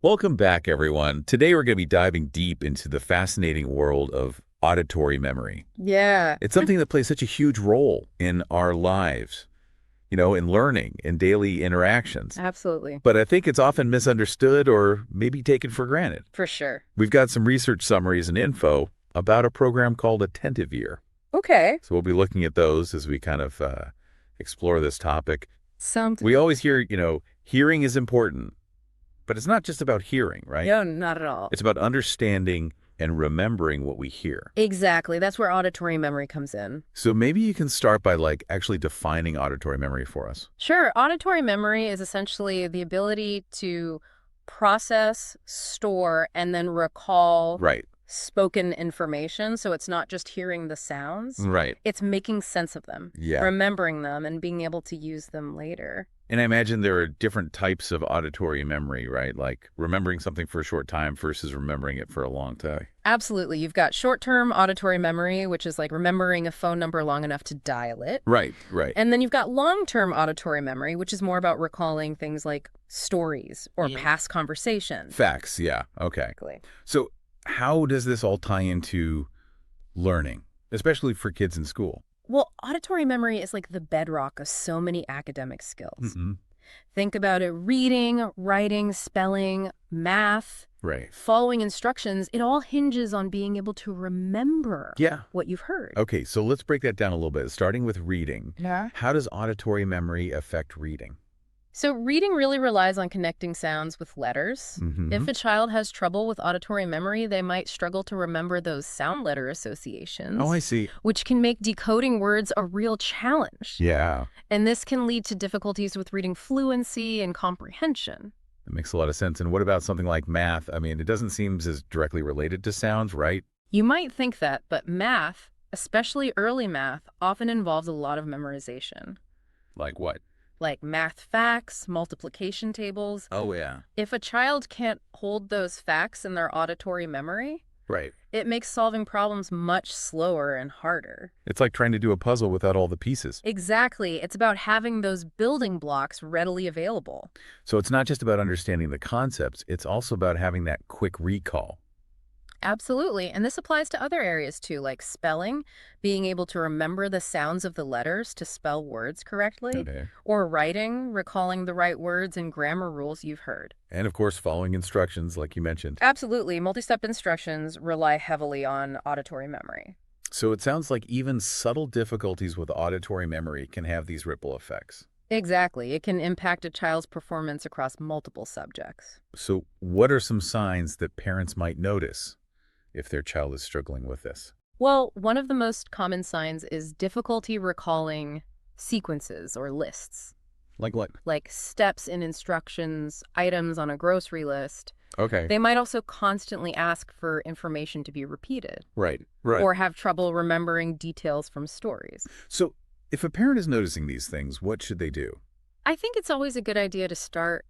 Welcome back, everyone. Today we're going to be diving deep into the fascinating world of auditory memory. Yeah, It's something that plays such a huge role in our lives, in learning and daily interactions. absolutely. But I think it's often misunderstood or maybe taken for granted. For sure. We've got some research summaries and info about a program called Attentive Ear. Okay. So we'll be looking at those as we kind of explore this topic. Sounds We always hear, hearing is important, but it's not just about hearing, right? no, not at all. It's about understanding and remembering what we hear. Exactly. That's where auditory memory comes in. So maybe you can start by actually defining auditory memory for us. Sure. Auditory memory is essentially the ability to process, store, and then recall Right. spoken information. So it's not just hearing the sounds, Right. it's making sense of them, Yeah. remembering them, and being able to use them later. And I imagine there are different types of auditory memory, right? Like remembering something for a short time versus remembering it for a long time. Absolutely. You've got short-term auditory memory, which is like remembering a phone number long enough to dial it. Right, right. And then you've got long-term auditory memory, which is more about recalling things like stories or Yeah. past conversations. Facts, yeah. Okay. Exactly. So how does this all tie into learning, especially for kids in school? Well, auditory memory is like the bedrock of so many academic skills. Mm-hmm. Think about it: reading, writing, spelling, math, Right. following instructions. It all hinges on being able to remember Yeah. what you've heard. Okay, so let's break that down a little bit, starting with reading. Yeah. How does auditory memory affect reading? So reading really relies on connecting sounds with letters. Mm-hmm. If a child has trouble with auditory memory, they might struggle to remember those sound letter associations, Oh, I see. which can make decoding words a real challenge. Yeah, And this can lead to difficulties with reading fluency and comprehension. that makes a lot of sense. And what about something like math? I mean, it doesn't seem as directly related to sounds, right? You might think that, but math, especially early math, often involves a lot of memorization, Like what? like math facts, multiplication tables. Oh, yeah. If a child can't hold those facts in their auditory memory, Right. it makes solving problems much slower and harder. It's like trying to do a puzzle without all the pieces. Exactly. It's about having those building blocks readily available. So it's not just about understanding the concepts, it's also about having that quick recall. Absolutely. And this applies to other areas too, like spelling, being able to remember the sounds of the letters to spell words correctly, Okay. or writing, recalling the right words and grammar rules you've heard. And of course, following instructions, like you mentioned. Absolutely. Multi-step instructions rely heavily on auditory memory. So it sounds like even subtle difficulties with auditory memory can have these ripple effects. Exactly. It can impact a child's performance across multiple subjects. So what are some signs that parents might notice if their child is struggling with this? Well, one of the most common signs is difficulty recalling sequences or lists, Like what? like steps in instructions, items on a grocery list. Okay. They might also constantly ask for information to be repeated Right. Right. or have trouble remembering details from stories. So if a parent is noticing these things, what should they do? I think it's always a good idea to start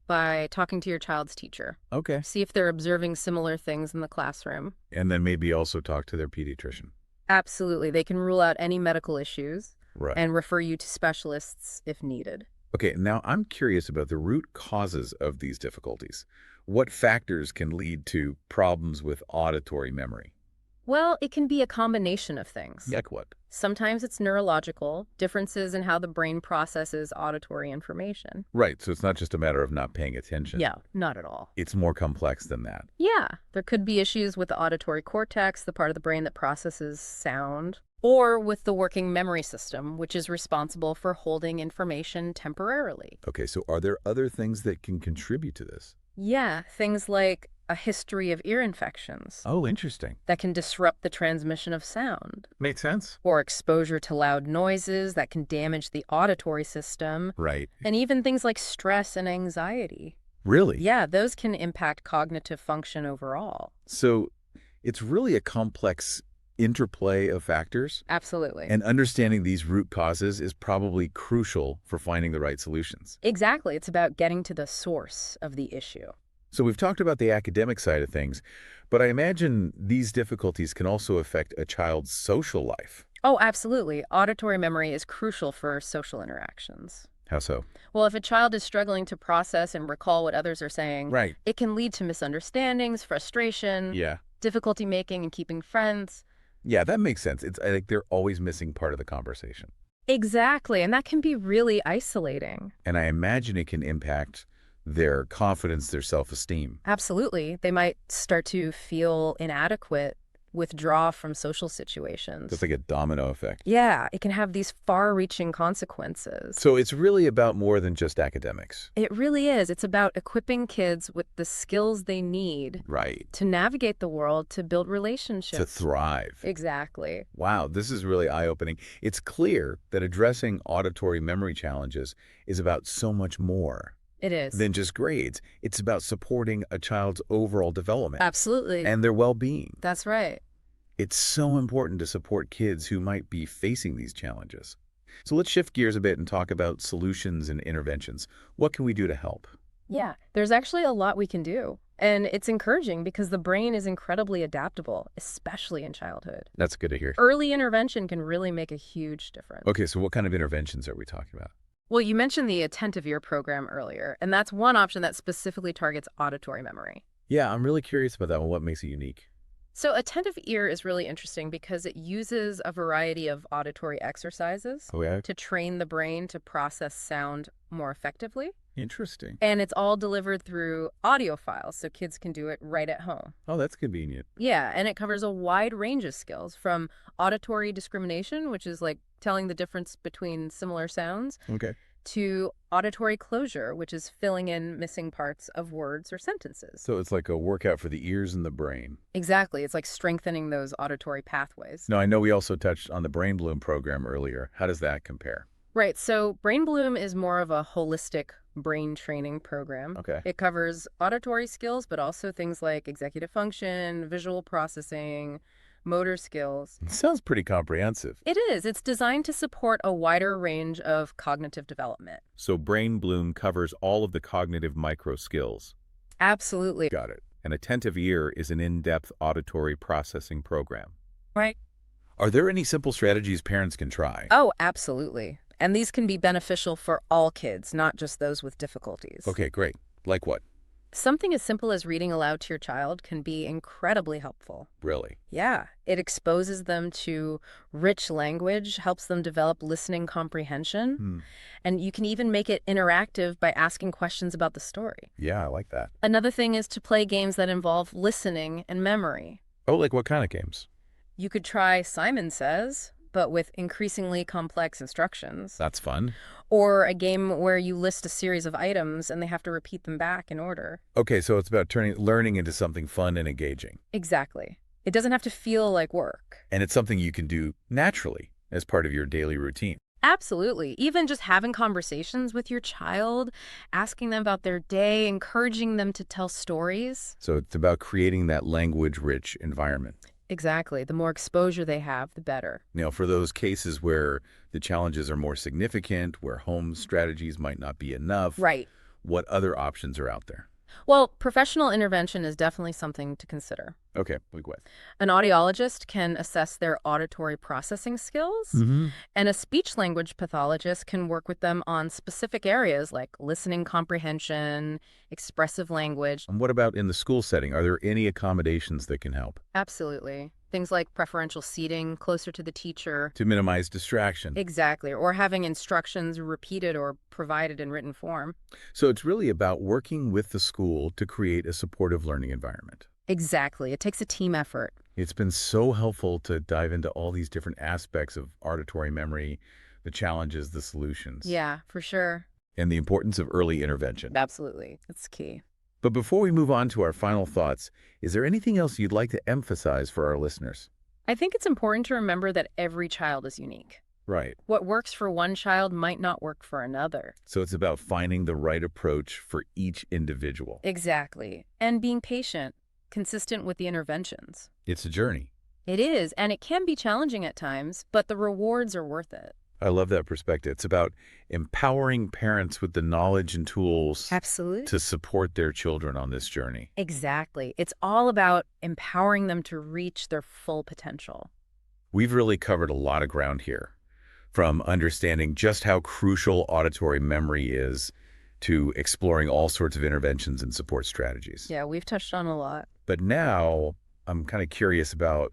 by talking to your child's teacher. Okay. See if they're observing similar things in the classroom. And then maybe also talk to their pediatrician. Absolutely. They can rule out any medical issues Right. and refer you to specialists if needed. Okay, now I'm curious about the root causes of these difficulties. What factors can lead to problems with auditory memory? Well, it can be a combination of things. Like what? Sometimes it's neurological, differences in how the brain processes auditory information. Right, so it's not just a matter of not paying attention. Yeah, not at all. It's more complex than that. Yeah, there could be issues with the auditory cortex, the part of the brain that processes sound, or with the working memory system, which is responsible for holding information temporarily. Okay, so are there other things that can contribute to this? Yeah, things like a history of ear infections Oh, interesting. that can disrupt the transmission of sound, Makes sense. or exposure to loud noises that can damage the auditory system, Right. and even things like stress and anxiety. Really? Yeah, those can impact cognitive function overall. So it's really a complex interplay of factors, Absolutely. and understanding these root causes is probably crucial for finding the right solutions. Exactly. It's about getting to the source of the issue. So we've talked about the academic side of things, but I imagine these difficulties can also affect a child's social life. Oh, absolutely. Auditory memory is crucial for social interactions. How so? Well, if a child is struggling to process and recall what others are saying, Right. it can lead to misunderstandings, frustration, Yeah. difficulty making and keeping friends. Yeah, that makes sense. It's like they're always missing part of the conversation. Exactly, and that can be really isolating. And I imagine it can impact their confidence, their self-esteem. Absolutely. They might start to feel inadequate, withdraw from social That's situations. like a domino effect. Yeah, it can have these far-reaching consequences. So it's really about more than just academics. It really is. It's about equipping kids with the skills they need Right. to navigate the world, to build To relationships. thrive. Exactly. Wow, this is really eye-opening. It's clear that addressing auditory memory challenges is about so much more It is. than just grades. It's about supporting a child's overall development Absolutely. and their well-being. That's right. It's so important to support kids who might be facing these challenges. So let's shift gears a bit and talk about solutions and interventions. What can we do to help? Yeah, there's actually a lot we can do. And it's encouraging because the brain is incredibly adaptable, especially in childhood. That's good to hear. Early intervention can really make a huge difference. Okay, so what kind of interventions are we talking about? Well, you mentioned the Attentive Ear Program earlier, and that's one option that specifically targets auditory memory. Yeah, I'm really curious about that one. What makes it unique? So attentive ear is really interesting because it uses a variety of auditory exercises Oh, yeah? to train the brain to process sound more effectively. Interesting. And it's all delivered through audio files, so kids can do it right at home. Oh, that's convenient. Yeah, and it covers a wide range of skills from auditory discrimination, which is like telling the difference between similar sounds, Okay. to auditory closure, which is filling in missing parts of words or sentences. So it's like a workout for the ears and the brain. Exactly. It's like strengthening those auditory pathways. Now, I know we also touched on the Brain Bloom program earlier. How does that compare? Right. So Brain Bloom is more of a holistic brain training program. Okay. It covers auditory skills, but also things like executive function, visual processing, motor skills. It sounds pretty comprehensive. It is. It's designed to support a wider range of cognitive development. So Brain Bloom covers all of the cognitive micro skills. Absolutely. Got it. An Attentive Ear is an in-depth auditory processing program. Right. Are there any simple strategies parents can try? Oh, absolutely. And these can be beneficial for all kids, not just those with difficulties. Okay, great. Like what? Something as simple as reading aloud to your child can be incredibly helpful. Really? Yeah, it exposes them to rich language, helps them develop listening comprehension, and you can even make it interactive by asking questions about the story. Yeah, I like that. Another thing is to play games that involve listening and memory. Oh, like what kind of games? You could try Simon Says, but with increasingly complex instructions. That's fun. Or a game where you list a series of items and they have to repeat them back in order. Okay, so it's about turning learning into something fun and engaging. Exactly. It doesn't have to feel like work. And it's something you can do naturally as part of your daily routine. Absolutely. Even just having conversations with your child, asking them about their day, encouraging them to tell stories. So it's about creating that language-rich environment. Exactly. The more exposure they have, the better. You know, for those cases where the challenges are more significant, where home strategies might not be enough, Right. what other options are out there? Well, professional intervention is definitely something to consider. Okay, like what? An audiologist can assess their auditory processing skills, and a speech-language pathologist can work with them on specific areas like listening comprehension, expressive language. And what about in the school setting? Are there any accommodations that can help Absolutely. Things like preferential seating closer to the teacher. to minimize distraction? Exactly. Or having instructions repeated or provided in written form. So it's really about working with the school to create a supportive learning environment. Exactly. It takes a team effort. It's been so helpful to dive into all these different aspects of auditory memory, the challenges, the solutions, Yeah, for sure. and the importance of early intervention. Absolutely. That's key. But before we move on to our final thoughts, is there anything else you'd like to emphasize for our listeners? I think it's important to remember that every child is unique. Right. What works for one child might not work for another. So it's about finding the right approach for each individual. Exactly. And being patient, consistent with the interventions. It's a journey. It is, and it can be challenging at times, but the rewards are worth it. I love that perspective. It's about empowering parents with the knowledge and tools Absolutely. to support their children on this journey. Exactly. It's all about empowering them to reach their full potential. We've really covered a lot of ground here. from understanding just how crucial auditory memory is to exploring all sorts of interventions and support strategies. Yeah, we've touched on a lot. But now I'm kind of curious about,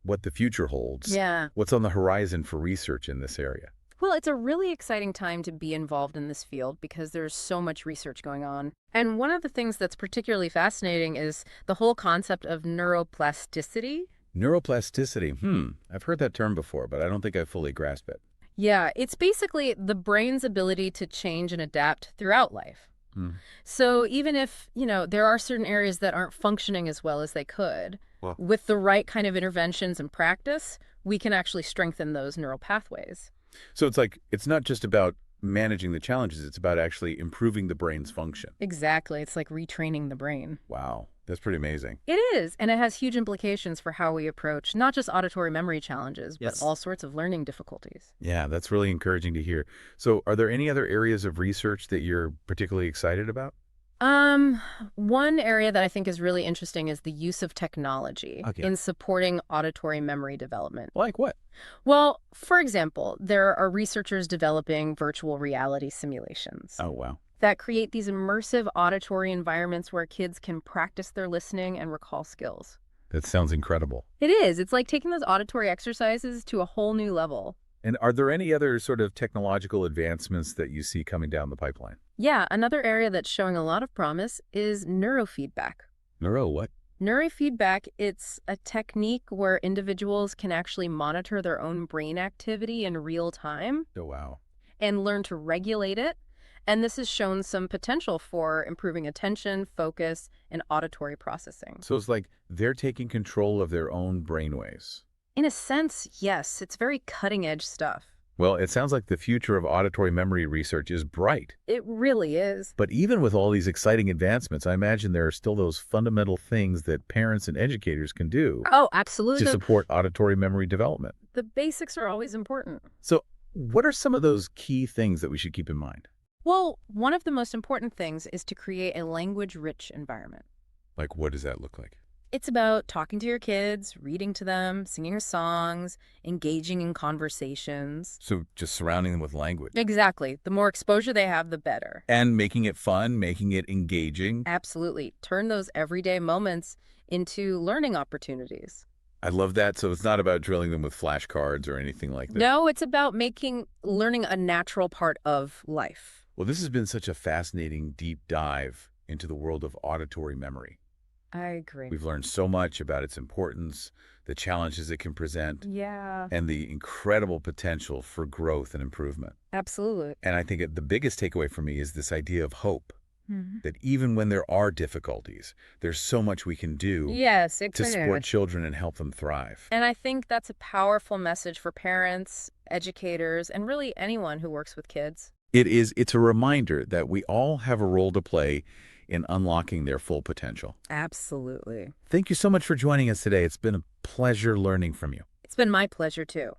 what the future holds. Yeah. What's on the horizon for research in this area? Well, it's a really exciting time to be involved in this field because there's so much research going on. And one of the things that's particularly fascinating is the whole concept of neuroplasticity. Neuroplasticity. I've heard that term before, but I don't think I fully grasp it. Yeah, it's basically the brain's ability to change and adapt throughout life. Hmm. So even if, there are certain areas that aren't functioning as well as they could, Well, with the right kind of interventions and practice, we can actually strengthen those neural pathways. so it's not just about managing the challenges, it's about actually improving the brain's function. Exactly. It's like retraining the brain. Wow, that's pretty amazing. It is, and it has huge implications for how we approach not just auditory memory challenges, Yes. but all sorts of learning difficulties. Yeah, that's really encouraging to hear. So are there any other areas of research that you're particularly excited about? One area that I think is really interesting is the use of technology Okay. in supporting auditory memory development. Like what? Well, for example, there are researchers developing virtual reality simulations Oh, wow. that create these immersive auditory environments where kids can practice their listening and recall skills. That sounds incredible. It is. It's like taking those auditory exercises to a whole new level. And are there any other sort of technological advancements that you see coming down the pipeline? Yeah, another area that's showing a lot of promise is neurofeedback. Neuro what? Neurofeedback, it's a technique where individuals can actually monitor their own brain activity in real time Oh, wow. and learn to regulate it. And this has shown some potential for improving attention, focus, and auditory processing. So it's like they're taking control of their own brainwaves. In a sense, yes, it's very cutting-edge stuff. Well, it sounds like the future of auditory memory research is bright. It really is. But even with all these exciting advancements, I imagine there are still those fundamental things that parents and educators can do Oh, to absolutely. support auditory memory development. The basics are always important. So what are some of those key things that we should keep in mind? Well, one of the most important things is to create a language-rich environment. Like, what does that look like? It's about talking to your kids, reading to them, singing songs, engaging in conversations. So just surrounding them with language. Exactly. The more exposure they have, the better. And making it fun, making it engaging. Absolutely. Turn those everyday moments into learning opportunities. I love that. So it's not about drilling them with flashcards or anything like that. No, it's about making learning a natural part of life. Well, this has been such a fascinating deep dive into the world of auditory memory. I agree. We've learned so much about its importance, the challenges it can present, Yeah, and the incredible potential for growth and improvement. absolutely. And I think the biggest takeaway for me is this idea of hope, Mhm. that even when there are difficulties, there's so much we can do Yes, to exactly. support children and help them thrive. And I think that's a powerful message for parents, educators, and really anyone who works with kids. It's a reminder that we all have a role to play in unlocking their full potential. Absolutely. Thank you so much for joining us today. It's been a pleasure learning from you. It's been my pleasure, too.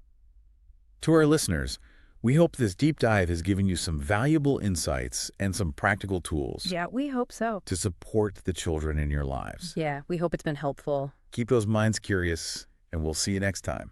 To our listeners, we hope this deep dive has given you some valuable insights and some practical tools Yeah, we hope so. to support the children in your lives. Yeah, we hope it's been helpful. Keep those minds curious, and we'll see you next time.